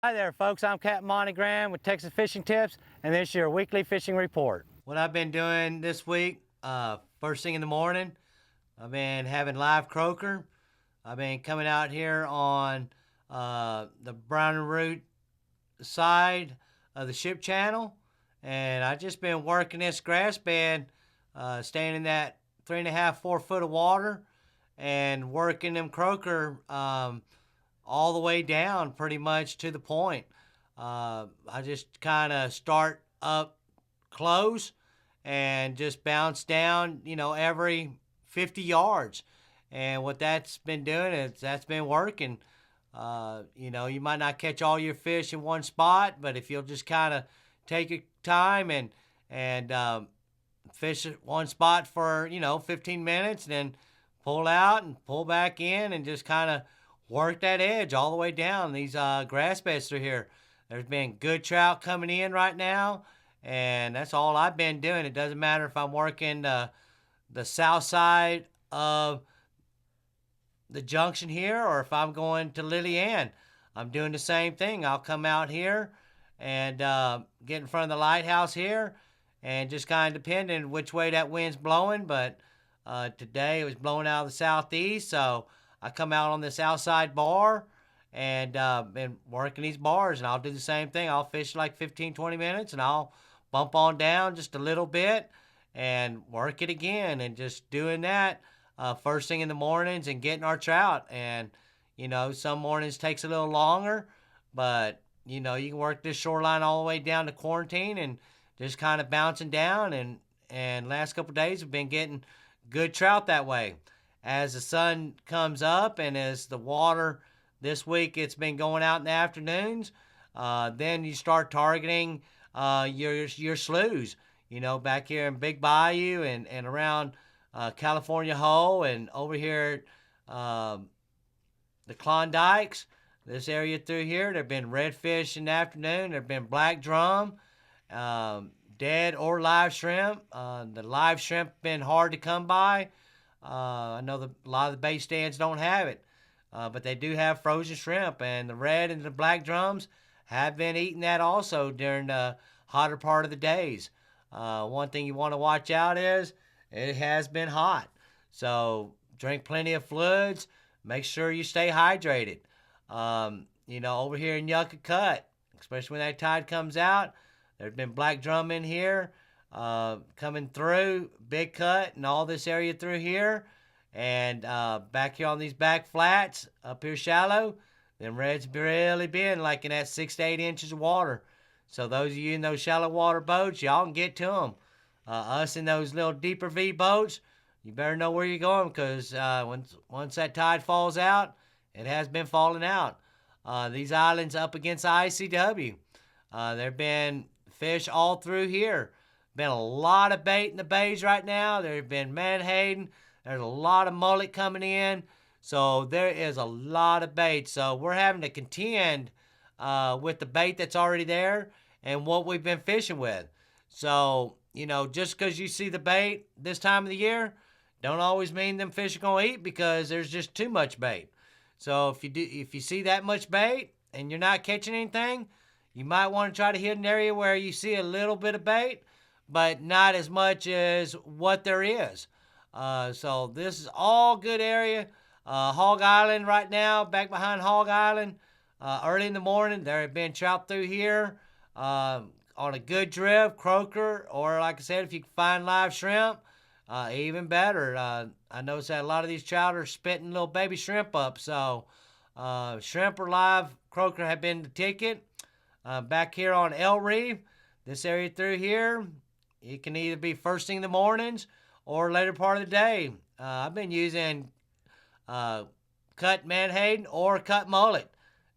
Hi there, folks. I'm Captain Monte with Texas Fishing Tips, and this is your weekly fishing report. What I've been doing this week, first thing in the morning, I've been having live croaker. I've been coming out here on the Brown and Root side of the ship channel, and I've just been working this grass bed, staying in that 3.5, 4 foot of water, and working them croaker all the way down pretty much to the point. I just kind of start up close and just bounce down, every 50 yards. And what that's been doing is that's been working. You might not catch all your fish in one spot, but if you'll just kind of take your time and fish at one spot for, 15 minutes, and then pull out and pull back in and just kind of work that edge all the way down these grass beds through here. There's been good trout coming in right now, and that's all I've been doing. It doesn't matter if I'm working the south side of the junction here or if I'm going to Lillian. I'm doing the same thing. I'll come out here and get in front of the lighthouse here, and just kind of depending which way that wind's blowing. But today it was blowing out of the southeast, so I come out on this outside bar and been working these bars, and I'll do the same thing. I'll fish like 15, 20 minutes, and I'll bump on down just a little bit and work it again, and just doing that first thing in the mornings and getting our trout. And, some mornings takes a little longer, but, you can work this shoreline all the way down to quarantine and just kind of bouncing down. And last couple of days we've been getting good trout that way. As the sun comes up and as the water this week, it's been going out in the afternoons, then you start targeting your sloughs, back here in Big Bayou and around California Hole and over here the Klondikes, this area through here. There have been redfish in the afternoon. There have been black drum, dead or live shrimp. The live shrimp been hard to come by. I know a lot of the bait stands don't have it, but they do have frozen shrimp, and the red and the black drums have been eating that also during the hotter part of the days. One thing you want to watch out is it has been hot, so drink plenty of fluids. Make sure you stay hydrated. Over here in Yucca Cut, especially when that tide comes out, there's been black drum in here. Coming through Big Cut and all this area through here, and back here on these back flats up here shallow, them reds really been like in that 6 to 8 inches of water. So those of you in those shallow water boats, y'all can get to them. Us in those little deeper V boats, you better know where you're going, because once that tide falls out, it has been falling out. These islands up against the ICW, there have been fish all through here. Been a lot of bait in the bays right now. There's been menhaden. There's a lot of mullet coming in. So there is a lot of bait. So we're having to contend with the bait that's already there and what we've been fishing with. So, just because you see the bait this time of the year, don't always mean them fish are going to eat, because there's just too much bait. So if you see that much bait and you're not catching anything, you might want to try to hit an area where you see a little bit of bait, but not as much as what there is. So this is all good area. Hog Island right now, back behind Hog Island. Early in the morning, there have been trout through here on a good drift, croaker, or like I said, if you can find live shrimp, even better. I noticed that a lot of these trout are spitting little baby shrimp up. So shrimp or live croaker have been the ticket. Back here on El Reef, this area through here, it can either be first thing in the mornings or later part of the day. I've been using cut menhaden or cut mullet.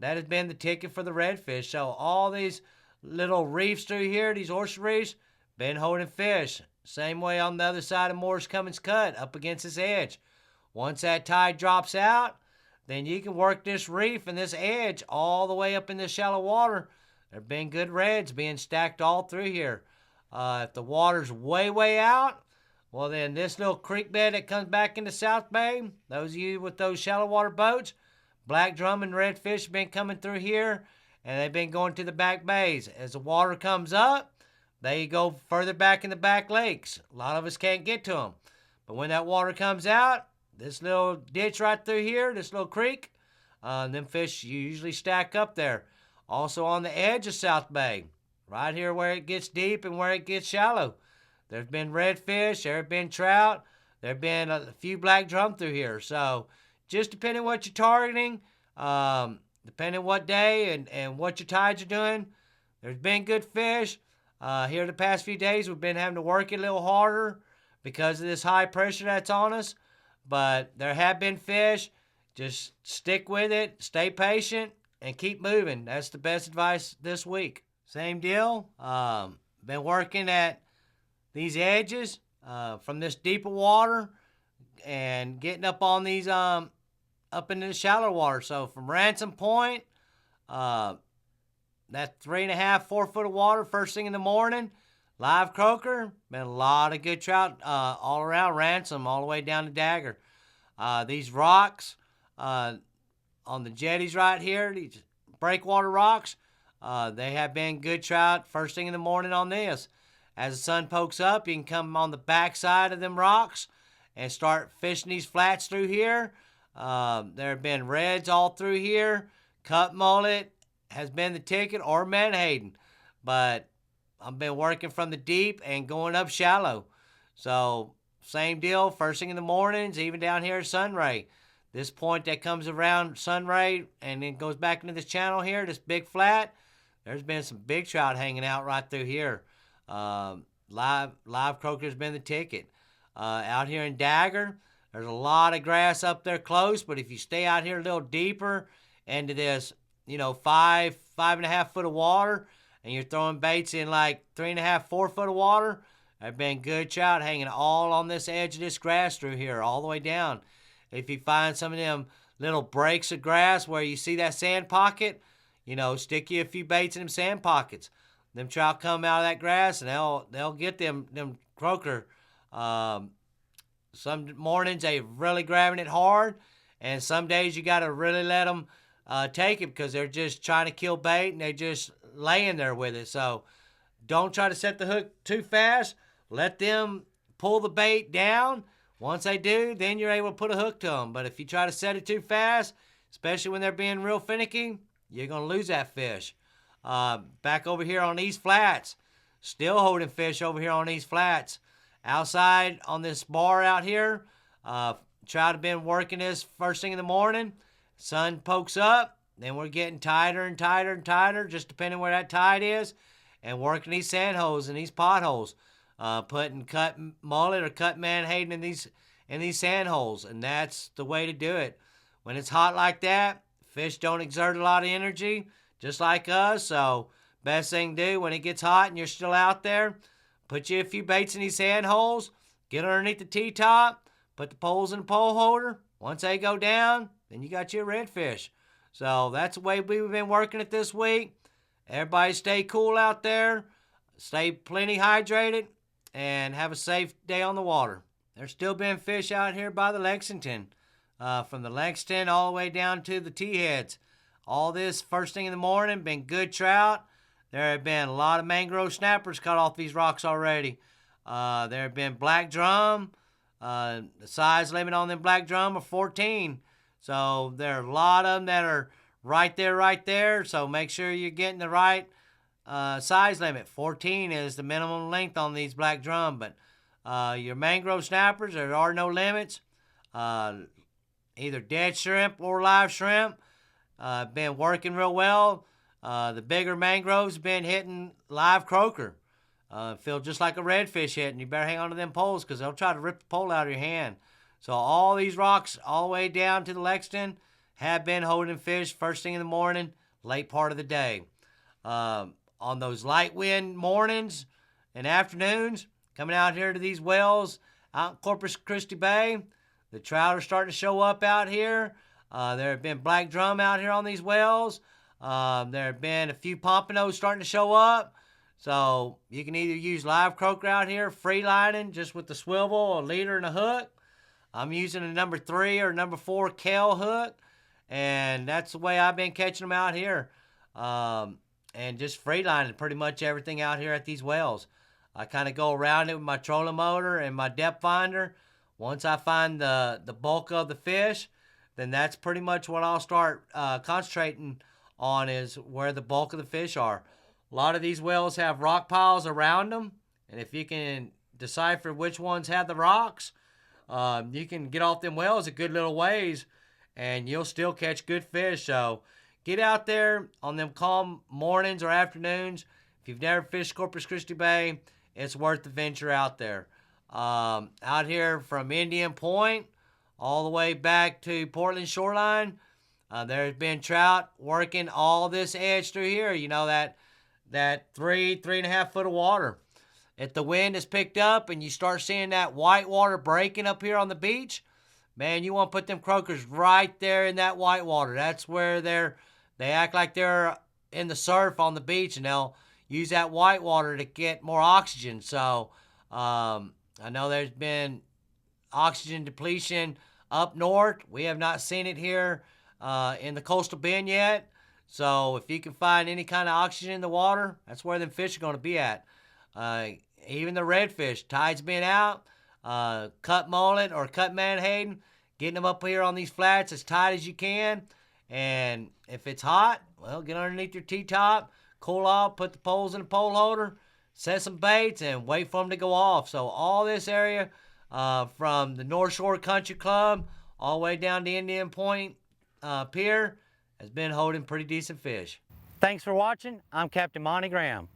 That has been the ticket for the redfish. So all these little reefs through here, these oyster reefs, been holding fish. Same way on the other side of Moore's Cummins Cut, up against this edge. Once that tide drops out, then you can work this reef and this edge all the way up in the shallow water. There have been good reds being stacked all through here. If the water's way, way out, well, then this little creek bed that comes back into South Bay, those of you with those shallow water boats, black drum and redfish have been coming through here, and they've been going to the back bays. As the water comes up, they go further back in the back lakes. A lot of us can't get to them. But when that water comes out, this little ditch right through here, this little creek, them fish usually stack up there. Also on the edge of South Bay, right here where it gets deep and where it gets shallow. There's been redfish, there have been trout, there have been a few black drum through here. So just depending what you're targeting, depending what day and what your tides are doing, there's been good fish. Here the past few days, we've been having to work it a little harder because of this high pressure that's on us. But there have been fish. Just stick with it, stay patient, and keep moving. That's the best advice this week. Same deal. Been working at these edges from this deeper water and getting up on these up into the shallow water. So from Ransom Point, that 3.5, 4 foot of water first thing in the morning, live croaker. Been a lot of good trout all around Ransom, all the way down to Dagger. These rocks on the jetties right here, these breakwater rocks, they have been good trout first thing in the morning on this. As the sun pokes up, you can come on the back side of them rocks and start fishing these flats through here. There have been reds all through here. Cut mullet has been the ticket, or menhaden. But I've been working from the deep and going up shallow. So same deal, first thing in the mornings, even down here at Sunray. This point that comes around Sunray and then goes back into this channel here, this big flat, there's been some big trout hanging out right through here. Live croaker's been the ticket. Out here in Dagger, there's a lot of grass up there close, but if you stay out here a little deeper into this, 5.5 foot of water, and you're throwing baits in like 3.5, 4 foot of water, there've been good trout hanging all on this edge of this grass through here, all the way down. If you find some of them little breaks of grass where you see that sand pocket, stick you a few baits in them sand pockets. Them trout come out of that grass and they'll get them croaker. Some mornings they really grabbing it hard, and some days you got to really let them take it because they're just trying to kill bait and they're just laying there with it. So don't try to set the hook too fast. Let them pull the bait down. Once they do, then you're able to put a hook to them. But if you try to set it too fast, especially when they're being real finicky, you're going to lose that fish. Back over here on these flats, still holding fish over here on these flats. Outside on this bar out here, trout have been working this first thing in the morning. Sun pokes up, then we're getting tighter and tighter and tighter, just depending where that tide is, and working these sand holes and these potholes. Putting cut mullet or cut menhaden in these sand holes, and that's the way to do it. When it's hot like that, fish don't exert a lot of energy, just like us. So best thing to do when it gets hot and you're still out there, put you a few baits in these sand holes, get underneath the T-top, put the poles in the pole holder. Once they go down, then you got your redfish. So that's the way we've been working it this week. Everybody stay cool out there, stay plenty hydrated, and have a safe day on the water. There's still been fish out here by the Lexington. From the Lexington all the way down to the T-heads. All this first thing in the morning, been good trout. There have been a lot of mangrove snappers cut off these rocks already. There have been black drum. The size limit on them black drum are 14. So there are a lot of them that are right there. So make sure you're getting the right size limit. 14 is the minimum length on these black drum. But your mangrove snappers, there are no limits. Either dead shrimp or live shrimp. Been working real well. The bigger mangroves been hitting live croaker. Feel just like a redfish hitting. You better hang on to them poles because they'll try to rip the pole out of your hand. So all these rocks all the way down to the Lexington have been holding fish first thing in the morning, late part of the day. On those light wind mornings and afternoons, coming out here to these wells out in Corpus Christi Bay, the trout are starting to show up out here. There have been black drum out here on these wells. There have been a few pompanos starting to show up. So you can either use live croaker out here, free lining, just with the swivel, a leader, and a hook. I'm using a number 3 or number 4 Kell hook, and that's the way I've been catching them out here. and just freelining pretty much everything out here at these wells. I kind of go around it with my trolling motor and my depth finder. Once I find the bulk of the fish, then that's pretty much what I'll start concentrating on, is where the bulk of the fish are. A lot of these wells have rock piles around them, and if you can decipher which ones have the rocks, you can get off them wells a good little ways, and you'll still catch good fish. So get out there on them calm mornings or afternoons. If you've never fished Corpus Christi Bay, it's worth the venture out there. Out here from Indian Point all the way back to Portland shoreline, there's been trout working all this edge through here. You know, that 3.5 foot of water. If the wind is picked up and you start seeing that white water breaking up here on the beach, man, you want to put them croakers right there in that white water. That's where they act like they're in the surf on the beach, and they'll use that white water to get more oxygen. So I know there's been oxygen depletion up north. We have not seen it here in the coastal bend yet. So if you can find any kind of oxygen in the water, that's where them fish are going to be at. Even the redfish, tide's been out, cut mullet or cut menhaden, getting them up here on these flats as tight as you can. And if it's hot, well, get underneath your T-top, cool off, put the poles in the pole holder, set some baits, and wait for them to go off. So all this area from the North Shore Country Club all the way down to Indian Point Pier has been holding pretty decent fish. Thanks for watching. I'm Captain Monte Graham.